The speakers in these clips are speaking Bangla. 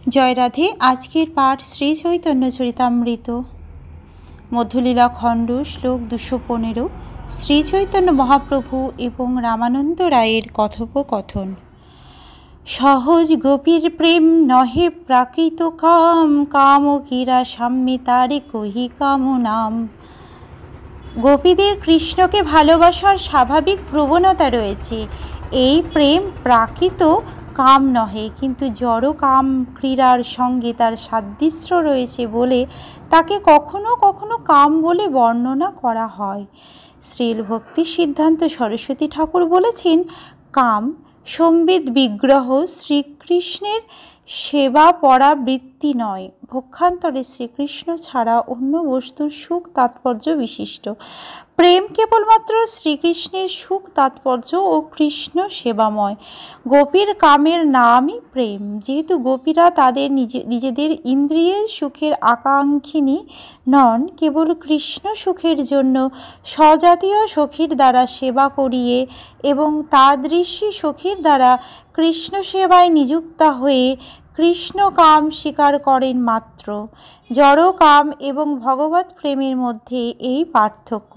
জয় রাধে। আজকের পাঠ শ্রী চৈতন্য চরিতামৃত মধ্যলীলা খণ্ড শ্লোক 215। শ্রী চৈতন্য মহাপ্রভু এবং রামানন্দ রায়ের কথোপকথন। সহজ গোপীর প্রেম নহে প্রাকৃত কাম, কাম কীরা সাম্যে তারে কহি কাম নাম। গোপীদের কৃষ্ণকে ভালোবাসার স্বাভাবিক প্রবণতা রয়েছে। এই প্রেম প্রাকৃত কাম নহে, কিন্তু জড় কাম ক্রীড়ার সঙ্গে তার সাদৃশ্য রয়েছে বলে তাকে কখনো কখনো কাম বলে বর্ণনা করা হয়। শ্রীল ভক্তি সিদ্ধান্ত সরস্বতী ঠাকুর বলেছেন, কাম সম্বিত বিগ্রহ শ্রীকৃষ্ণের সেবা পরা বৃত্তি নয়। পক্ষান্তরে শ্রীকৃষ্ণ ছাড়া অন্য বস্তুর সুখ তাৎপর্য বিশিষ্ট। প্রেম কেবলমাত্র শ্রীকৃষ্ণের সুখ তাৎপর্য ও কৃষ্ণ সেবাময়। গোপীর কামের নামই প্রেম। যেহেতু গোপীরা তাদের নিজেদের ইন্দ্রিয়ের সুখের আকাঙ্ক্ষিনী নন, কেবল কৃষ্ণ সুখের জন্য স্বজাতীয় সখীর দ্বারা সেবা করিয়ে এবং তাদৃশী সখীর দ্বারা কৃষ্ণ সেবায় নিযুক্তা হয়ে কৃষ্ণ কাম স্বীকার করেন মাত্র। জড় কাম এবং ভগবৎ প্রেমের মধ্যে এই পার্থক্য।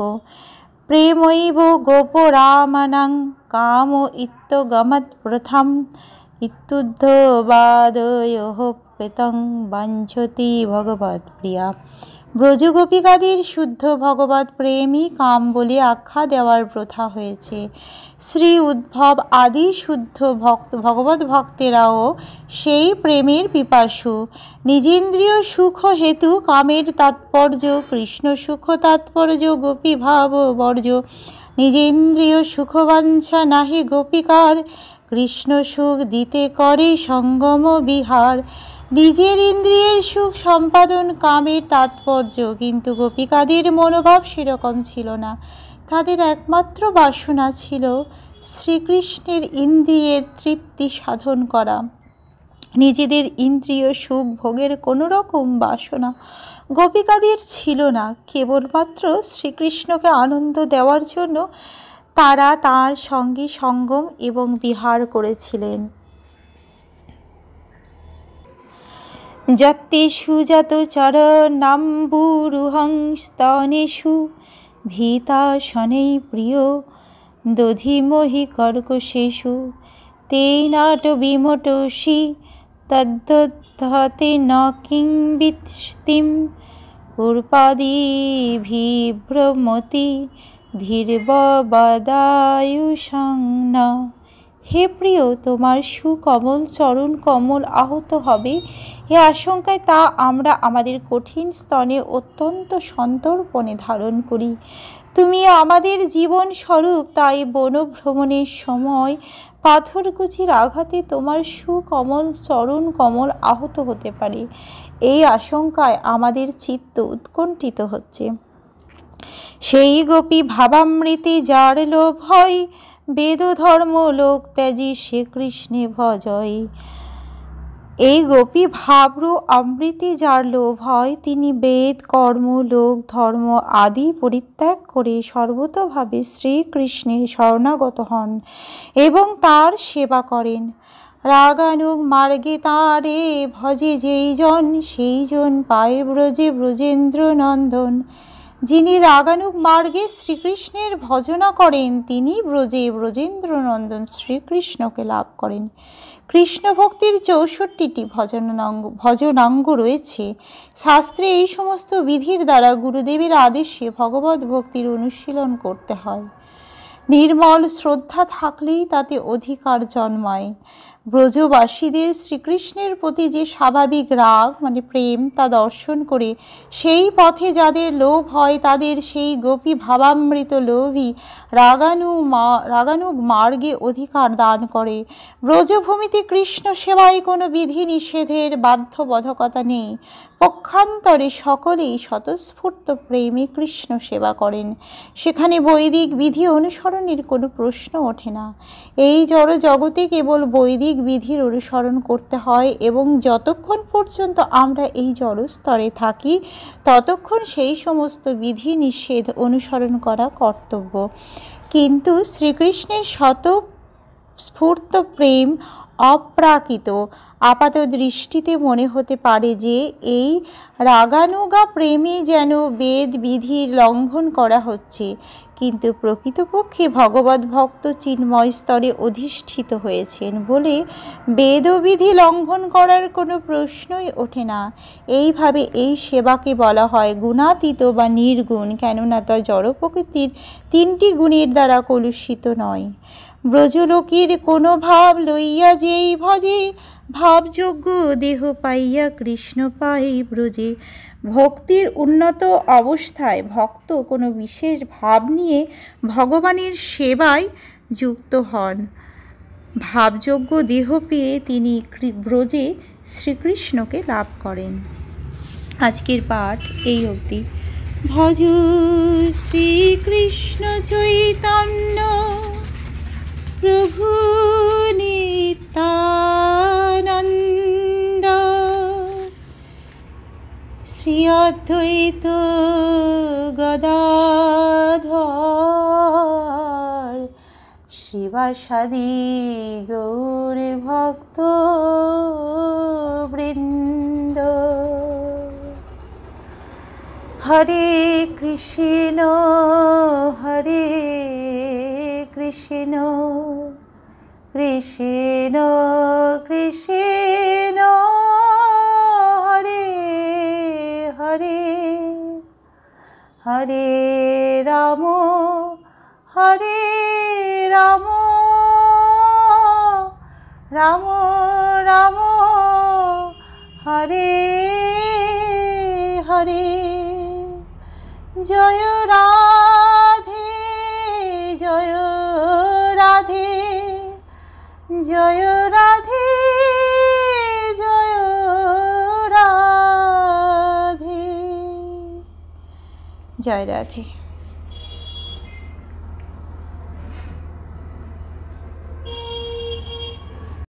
প্রেমৈব গোপরামানাং কাম ইত্যগমৎ প্রথম ইত্যুদ্ধবাদয়োঃ পেতং বাঞ্ছতি ভগবৎ প্রিয়া। ব্রজগোপিকাদের শুদ্ধ ভগবৎ প্রেমই কাম বলে আখ্যা দেওয়ার প্রথা হয়েছে। শ্রী উদ্ধব আদি শুদ্ধ ভগবৎ ভক্তেরাও সেই প্রেমের পিপাসু। নিজেন্দ্রিয় সুখ হেতু কামের তাৎপর্য কৃষ্ণ সুখ তাৎপর্য গোপী ভাব বর্জ্য। নিজেন্দ্রিয় সুখবাঞ্ছা নাহি গোপিকার, কৃষ্ণ সুখ দিতে করে সঙ্গম বিহার। নিজের ইন্দ্রিয়ের সুখ সম্পাদন কামের তাৎপর্য, কিন্তু গোপিকাদের মনোভাব সেরকম ছিল না। তাদের একমাত্র বাসনা ছিল শ্রীকৃষ্ণের ইন্দ্রিয়ের তৃপ্তি সাধন করা। নিজেদের ইন্দ্রিয় সুখ ভোগের কোনো রকম বাসনা গোপিকাদের ছিল না। কেবলমাত্র শ্রীকৃষ্ণকে আনন্দ দেওয়ার জন্য তারা তাঁর সঙ্গে সঙ্গম এবং বিহার করেছিলেন। যত্তেষু যত চরণাম্বুরুহং স্তনেষু ভীতাসনেই প্রিয় দধিমহি কর্কশেষু, তেনাট বিমটসি তদ্দধতে ন কিংবিৎস্তিম কূর্পাদিভিভ্রমতি ধীর্ববদায়ুষং ন। হে প্রিয়, তোমার সুকমল চরণ কমল আহত হবে এ আশঙ্কায় তা আমরা আমাদের কঠিন স্তনে অত্যন্ত সন্তর্পণে ধারণ করি। তুমি আমাদের জীবন স্বরূপ, তাই বনভ্রমণের সময় পাথরকুচির আঘাতে তোমার সুকমল চরণ কমল আহত হতে পারে, এই আশঙ্কায় আমাদের চিত্ত উৎকণ্ঠিত হচ্ছে। সেই গোপী ভাবামৃতে যার লোভ হয়, বেদ ধর্ম লোক ত্যাজি শ্রীকৃষ্ণে ভজয়। এই গোপী ভাব্র অমৃতে যার লোভ হয়, তিনি বেদ কর্ম লোক ধর্ম আদি পরিত্যাগ করে সর্বতোভাবে শ্রীকৃষ্ণের শরণাগত হন এবং তার সেবা করেন। রাগানুগ মার্গে তাঁরে ভজে যেই জন, সেই জন পায় ব্রজে ব্রজেন্দ্র নন্দন। যিনি রাগানুগ মার্গে শ্রীকৃষ্ণের ভজনা করেন, তিনি ব্রজে ব্রজেন্দ্র নন্দন শ্রীকৃষ্ণকে লাভ করেন। কৃষ্ণ ভক্তির 64টি ভজনাঙ্গ রয়েছে। শাস্ত্রে এই সমস্ত বিধির দ্বারা গুরুদেবের আদেশে ভগবৎ ভক্তির অনুশীলন করতে হয়। নির্মল শ্রদ্ধা থাকলেই তাতে অধিকার জন্মায়। ব্রজবাসীদের শ্রীকৃষ্ণের প্রতি যে স্বাভাবিক রাগ প্রেম, তা দর্শন করে সেই পথে যাদের লোভ হয়, তাদের সেই গোপী ভাবামৃত লোভই রাগানুগ মার্গে অধিকার দান করে। ব্রজভূমিতে কৃষ্ণ সেবায় কোনো বিধি নিষেধের বাধ্যবাধকতা নেই। পক্ষান্তরে সকলেই স্বতঃস্ফূর্ত প্রেমে কৃষ্ণ সেবা করেন। সেখানে বৈদিক বিধি অনুসরণের কোনো প্রশ্ন ওঠে না। এই জড় জগতে কেবল বৈদিক বিধির অনুসরণ করতে হয় এবং যতক্ষণ পর্যন্ত আমরা এই জড় স্তরে থাকি ততক্ষণ সেই সমস্ত বিধি নিষেধ অনুসরণ করা কর্তব্য। কিন্তু শ্রীকৃষ্ণের স্বতঃস্ফূর্ত প্রেম অপ্রাকৃত। আপাত দৃষ্টিতে মনে হতে পারে যে এই রাগানুগা প্রেমে যেন বেদ বিধির লঙ্ঘন করা হচ্ছে, কিন্তু প্রকৃতপক্ষে ভগবত ভক্ত চিন্ময় স্তরে অধিষ্ঠিত হয়েছেন বলে বেদবিধি লঙ্ঘন করার কোনো প্রশ্নই ওঠে না। এইভাবে এই সেবাকে বলা হয় গুণাতীত বা নির্গুণ, কেননা তা জড় প্রকৃতির তিনটি গুণের দ্বারা কলুষিত নয়। ব্রজলোকের কোনো ভাব লইয়া যেই ভজে, ভাবযোগ্য দেহ পাইয়া কৃষ্ণ পাই ব্রজে। ভক্তির উন্নত অবস্থায় ভক্ত কোনো বিশেষ ভাব নিয়ে ভগবানের সেবায় যুক্ত হন। ভাবযোগ্য দেহ পেয়ে তিনি ব্রজে শ্রীকৃষ্ণকে লাভ করেন। আজকের পাঠ এই অবধি। ভজ শ্রীকৃষ্ণ চৈতন্য প্রভু নিত্যানন্দ, শ্রী অদ্বৈত গদাধর, শিবাসাদি গৌর ভক্ত বৃন্দ। হরে কৃষ্ণ হরে কৃষ্ণ কৃষ্ণ কৃষ্ণ হরে হরে, হরে রাম হরে রাম, রাম রাম হরে হরে। জয় রাধে জয় রাধে, জয় রাধে জয় রাধে, জয় রাধে।